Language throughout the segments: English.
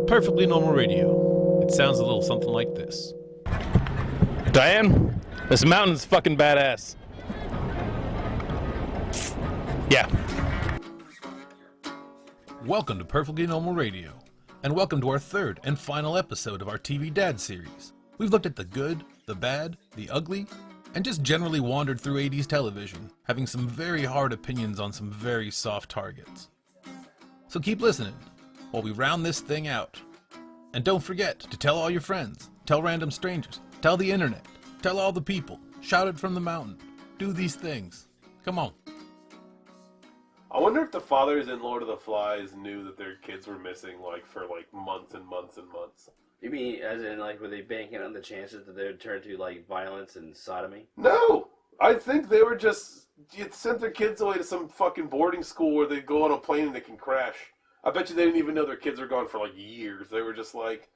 Perfectly Normal Radio. It sounds a little something like this. Diane, this mountain's fucking badass. Yeah. Welcome to Perfectly Normal Radio, and welcome to our third and final episode of our TV Dad series. We've looked at the good, the bad, the ugly, and just generally wandered through 80s television, having some very hard opinions on some very soft targets. So keep listening while we round this thing out. And don't forget to tell all your friends, tell random strangers, tell the internet, tell all the people, shout it from the mountain, do these things. Come on. I wonder if the fathers in Lord of the Flies knew that their kids were missing, for months and months and months. You mean, as in, were they banking on the chances that they would turn to, violence and sodomy? No! I think they were just... sent their kids away to some fucking boarding school where they go on a plane and they can crash. I bet you they didn't even know their kids were gone for, years. They were just like,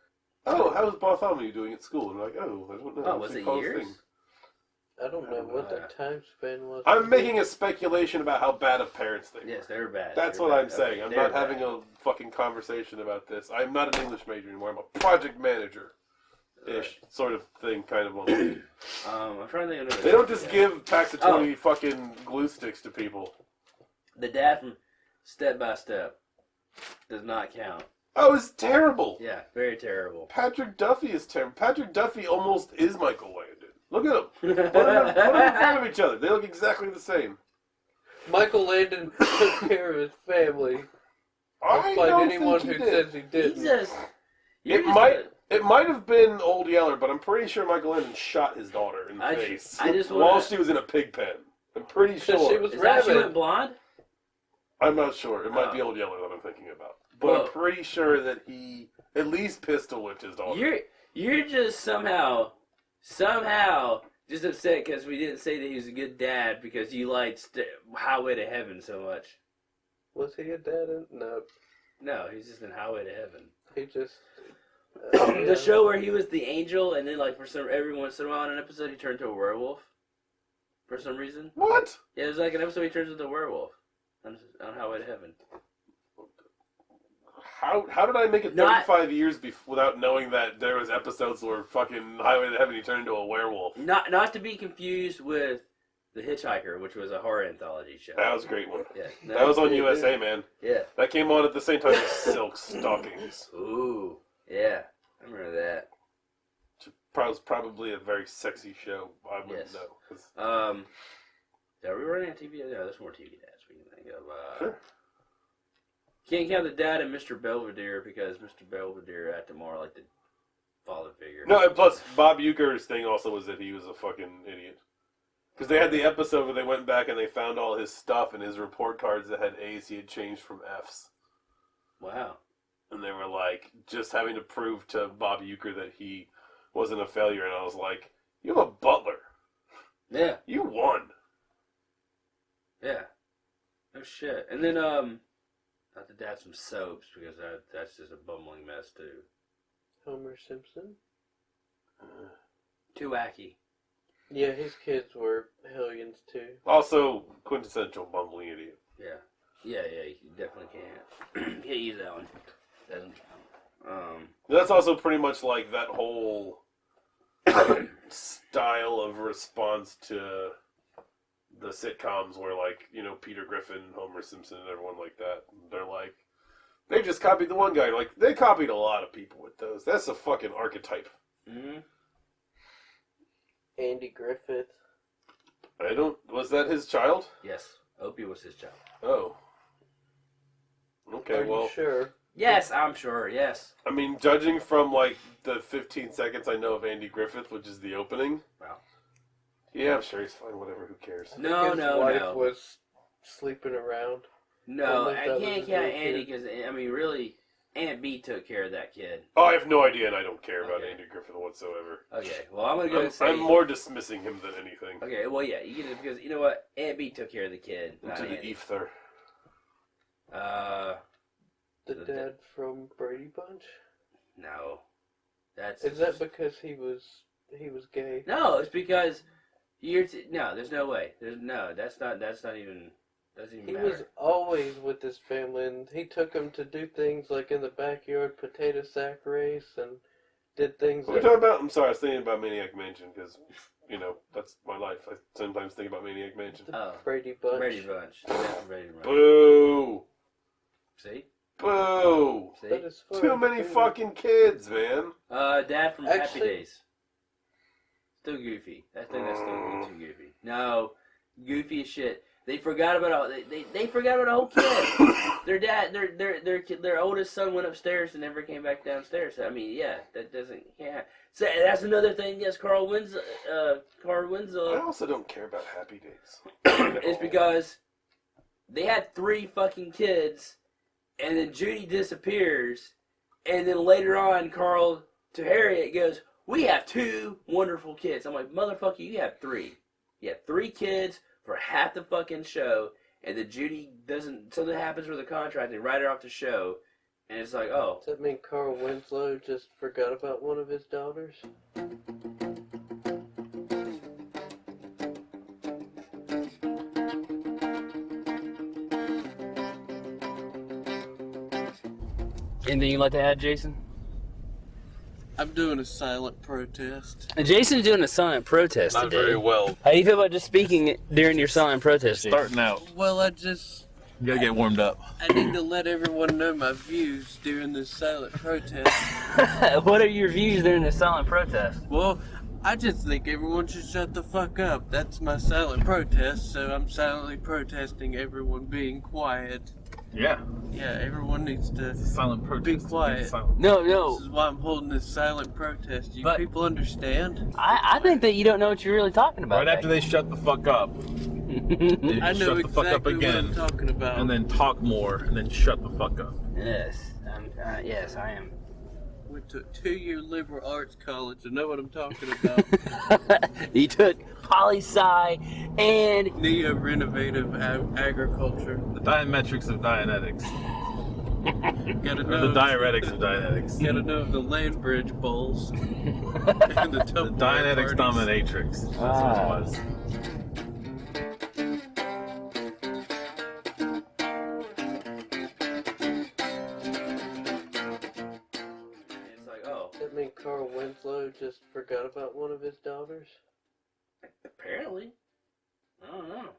oh, how's Bartholomew doing at school? And they're like, oh, I don't know. Oh, was it years? I don't know what the time span was. I'm making a speculation about how bad of parents they were. Yes, they were bad. That's what I'm saying. I'm not having a fucking conversation about this. I'm not an English major anymore. I'm a project manager-ish sort of thing, kind of. I'm trying to think. They don't just give packs of 20 fucking glue sticks to people. The dad from Step by Step does not count. Oh, it's terrible. Yeah, very terrible. Patrick Duffy is terrible. Patrick Duffy almost is Michael Landon. Look at them. Put them in front of each other. They look exactly the same. Michael Landon took care of his family. I don't anyone who says he didn't. It might have been Old Yeller, but I'm pretty sure Michael Landon shot his daughter in the face while she was in a pig pen. I'm pretty sure. She was Is that she went blonde? I'm not sure. It might be Old Yeller that I'm thinking about. But I'm pretty sure that he at least pistol whipped his daughter. You're just somehow just upset because we didn't say that he was a good dad because you liked Highway to Heaven so much. Was he a dad? No, he's just in Highway to Heaven. He just... the show where he was the angel and then every once in a while in an episode he turned to a werewolf for some reason. What? Yeah, it was an episode he turns into a werewolf on Highway to Heaven. How did I make it 35 years without knowing that there was episodes where fucking Highway to Heaven he turned into a werewolf? Not to be confused with The Hitchhiker, which was a horror anthology show. That was a great one. Yeah, that was on USA, man. Yeah. That came on at the same time as Silk Stockings. Ooh, yeah. I remember that. Was probably a very sexy show. I wouldn't know. Are we running on TV? No, there's more TV dads we can think of. Sure. Can't count the dad and Mr. Belvedere because Mr. Belvedere acted more like the father figure. No, and plus Bob Uecker's thing also was that he was a fucking idiot. Because they had the episode where they went back and they found all his stuff and his report cards that had A's he had changed from F's. Wow. And they were just having to prove to Bob Uecker that he wasn't a failure. And I was like, you're a butler. Yeah. You won. Yeah. No shit. And then, not the dad some soaps because that's just a bumbling mess too. Homer Simpson? Too wacky. Yeah, his kids were hellions too. Also, quintessential bumbling idiot. Yeah, you definitely can't. Can't use that one. That's also pretty much like that whole style of response to the sitcoms where, Peter Griffin, Homer Simpson, and everyone like that. They're they just copied the one guy. They copied a lot of people with those. That's a fucking archetype. Mm-hmm. Andy Griffith. Was that his child? Yes. Opie was his child. Oh. Okay, Are you sure? Yes, I'm sure, yes. I mean, judging from, the 15 seconds I know of Andy Griffith, which is the opening. Wow. Yeah, I'm sure he's fine. Whatever, who cares? His wife was sleeping around. No, I can't count Andy because, really, Aunt B took care of that kid. Oh, I have no idea, and I don't care about Andy Griffith whatsoever. Okay, well, I'm going to go and say... I'm more dismissing him than anything. Okay, well, yeah, you get it because, you know what? Aunt B took care of the kid. Into the ether. The dad from Brady Bunch? No. Is that because he was gay? No, it's because... no, there's no way. That's not even Doesn't even He matter. was always with his family, and he took them to do things like in the backyard potato sack race and did things What are we talking about? I'm sorry, I was thinking about Maniac Mansion because, that's my life. I sometimes think about Maniac Mansion. the Brady Bunch. Brady Bunch. Yeah, Brady Bunch. Boo! See? Boo! See? That is fun, Too many too. fucking kids, man. Dad from Happy Actually- Days. Still goofy. I think that's still a little too goofy. No, goofy as shit. They forgot about they forgot about a whole kid. Their dad, their oldest son went upstairs and never came back downstairs. I mean, yeah, that doesn't can't. So that's another thing. Yes, Carl Winslow. I also don't care about Happy Days. It's because they had 3 fucking kids, and then Judy disappears, and then later on, Carl to Harriet goes, "We have 2 wonderful kids." I'm like, motherfucker, you have 3. You have 3 kids for half the fucking show, and then Judy doesn't. Something happens with the contract, they write her off the show, and it's like, oh. Does that mean Carl Winslow just forgot about one of his daughters? Anything you'd like to add, Jason? I'm doing a silent protest. And Jason's doing a silent protest Not today. very well. How do you feel about just speaking during your silent protest? Jason? Starting out. Well, You gotta get warmed up. I need to let everyone know my views during this silent protest. What are your views during the silent protest? Well, I just think everyone should shut the fuck up. That's my silent protest, so I'm silently protesting everyone being quiet. Yeah. Yeah, everyone needs to Silent protest. be quiet. Silent. No. This is why I'm holding this silent protest. You But- people understand? I think that you don't know what you're really talking about. Right after they shut the fuck up, they I know shut the exactly fuck up what again, I'm talking about. and then talk more, and then shut the fuck up. Yes, yes, I am. Went to a 2-year liberal arts college. I know what I'm talking about. He took poli-sci and Neo-renovative agriculture. The diametrics of Dianetics. Gotta Or know. the diuretics of Dianetics. Gotta know the land bridge bowls. And the The Dianetics dominatrix. That's what it was. it's like, oh, Does that mean Carl Winslow just forgot about one of his daughters? apparently. I don't know.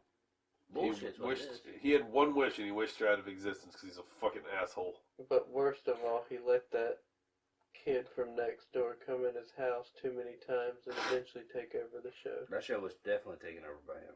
Bullshit's what it is. He had one wish and he wished her out of existence because he's a fucking asshole. But worst of all, he let that kid from next door come in his house too many times and eventually take over the show. That show was definitely taken over by him.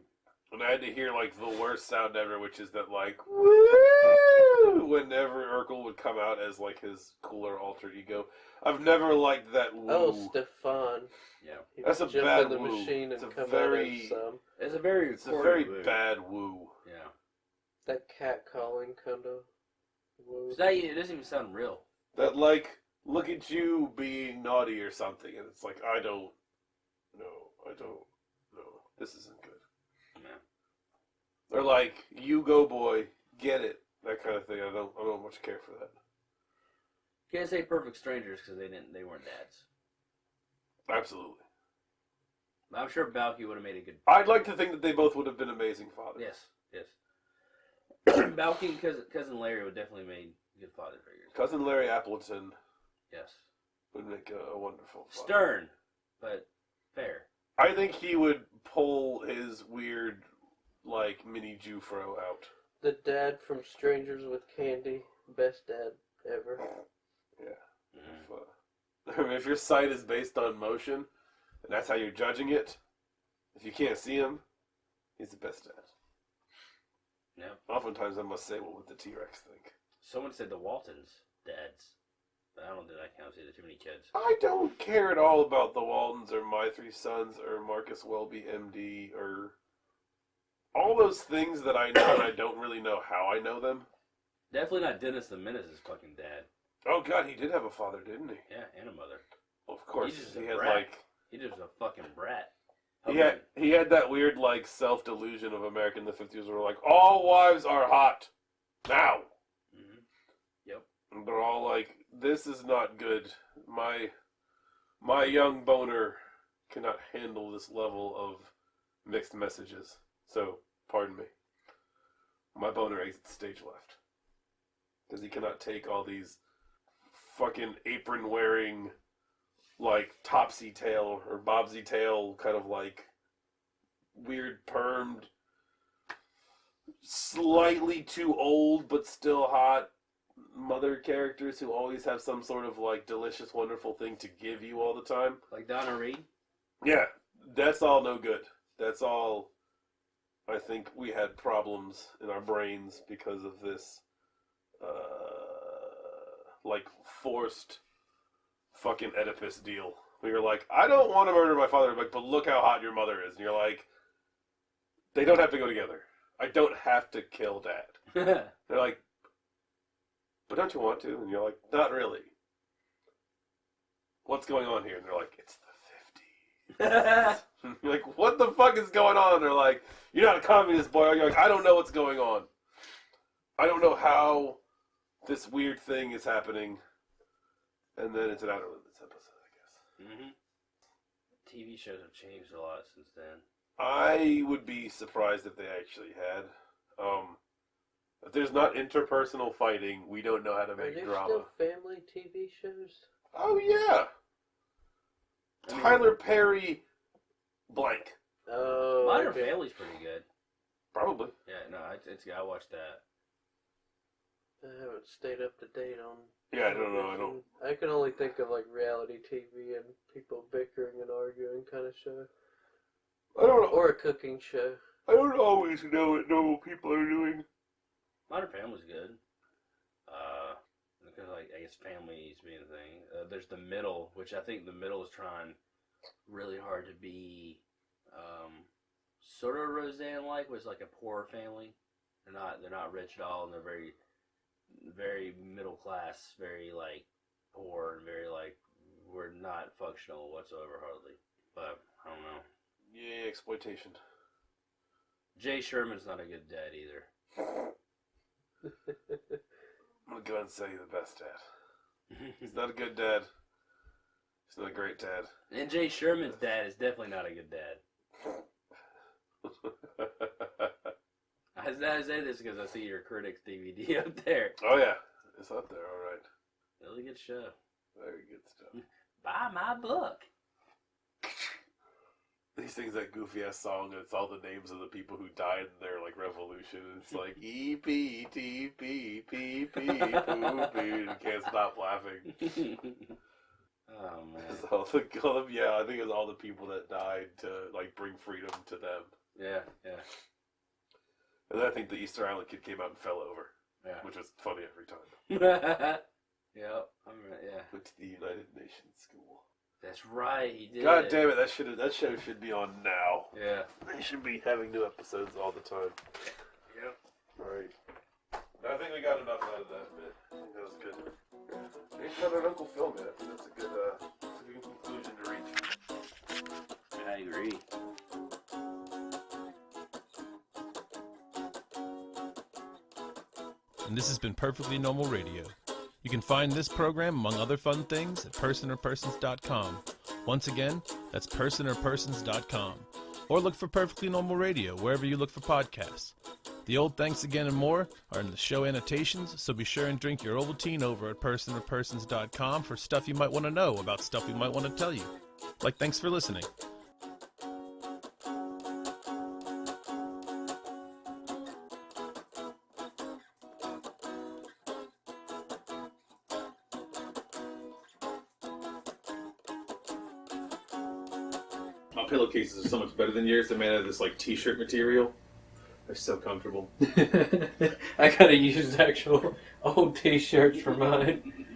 And I had to hear like the worst sound ever, which is that like woo whenever Urkel would come out as like his cooler alter ego. I've never liked that woo. Oh, Stefan. Yeah. He That's would a jump bad in the woo. machine and It's a come very- out as some. It's a very It's a very woo. bad woo. Yeah. That cat calling kind of woo. It's not, it doesn't even sound real. That like look at you being naughty or something, and it's like I don't know. This isn't good. Yeah. Or like you go boy, get it, that kind of thing. I don't much care for that. Can't say perfect strangers because they weren't dads. Absolutely. I'm sure Balky would have made a good. I'd like to think that they both would have been amazing fathers. Yes. Balky and cousin Larry would definitely made good father figures. Cousin Larry Appleton Yes. would make a wonderful father. Stern, but fair. I think he would pull his weird, like, mini Jufro out. The dad from Strangers with Candy. Best dad ever. Yeah. If your sight is based on motion, and that's how you're judging it, if you can't see him, he's the best dad. Yeah. Oftentimes I must say, what would the T-Rex think? Someone said the Waltons dads. But I don't think I can't say there's too many kids. I don't care at all about the Waltons or My Three Sons or Marcus Welby, MD, or all those things that I know and I don't really know how I know them. Definitely not Dennis the Menace's fucking dad. Oh God, he did have a father, didn't he? Yeah, and a mother. Of course, He's just he a had brat. like He just was a fucking brat. he had that weird like self-delusion of America in the 50s where like all wives are hot now. Mm-hmm. Yep. And they're all like, this is not good. My young boner cannot handle this level of mixed messages. So, pardon me. My boner exits stage left. Because he cannot take all these fucking apron-wearing, like, topsy-tail or bobsy-tail kind of, like, weird permed, slightly too old but still hot mother characters who always have some sort of, like, delicious, wonderful thing to give you all the time. Like Donna Reed? Yeah, that's all no good. That's all, I think we had problems in our brains because of this, like, forced fucking Oedipus deal. We were like, I don't want to murder my father, but look how hot your mother is. And you're like, they don't have to go together. I don't have to kill Dad. They're like, but don't you want to? And you're like, not really. What's going on here? And they're like, it's the 50s. You're like, what the fuck is going on? And they're like, you're not a communist, boy. You're like, I don't know what's going on. I don't know how this weird thing is happening. And then it's an outer limits episode, I guess. Mm-hmm. TV shows have changed a lot since then. I would be surprised if they actually had. If there's not interpersonal fighting, we don't know how to Are make there drama. still family TV shows? Oh, yeah. Tyler Perry blank. Oh, Modern okay. Family's pretty good. Probably. Yeah, no, it's I watched that. I haven't stayed up to date on. Yeah, I don't know. I can only think of like reality TV and people bickering and arguing kind of show, I don't know. or a cooking show. I don't always know what normal people are doing. Modern Family's good. Because like I guess families being a thing. There's The Middle, which I think The Middle is trying really hard to be sort of Roseanne-like, was like a poor family. They're not rich at all, and they're very, very middle class, very like poor, and very like we're not functional whatsoever hardly. But I don't know. Yeah, exploitation. Jay Sherman's not a good dad either. I'm gonna go ahead and say he's the best dad. He's not a good dad. He's not a great dad. And Jay Sherman's dad is definitely not a good dad. I say this because I see your Critics DVD up there. Oh yeah, it's up there. All right. Really good show. Very good stuff. Buy my book. He sings that goofy ass song, and it's all the names of the people who died in their like revolution. And it's like E P T P P P poo poo, and can't stop laughing. Oh man. It's all yeah, I think it's all the people that died to like bring freedom to them. Yeah, yeah. And then I think the Easter Island kid came out and fell over, Yeah. which was funny every time. Yeah, I'm right, yeah. Went to the United Nations School. That's right, he did. God damn it, that show should be on now. Yeah. They should be having new episodes all the time. Yep. Alright. I think we got enough out of that bit. I think that was good. We got our Uncle Phil, man. I think that's a good conclusion to reach. I agree. And this has been Perfectly Normal Radio. You can find this program, among other fun things, at personorpersons.com. Once again, that's personorpersons.com. Or look for Perfectly Normal Radio wherever you look for podcasts. The old thanks again and more are in the show annotations, so be sure and drink your Ovaltine over at personorpersons.com for stuff you might want to know about stuff we might want to tell you. Like, thanks for listening. My pillowcases are so much better than yours. They're made out of this like t-shirt material. They're so comfortable. I gotta use actual old t-shirts for mine.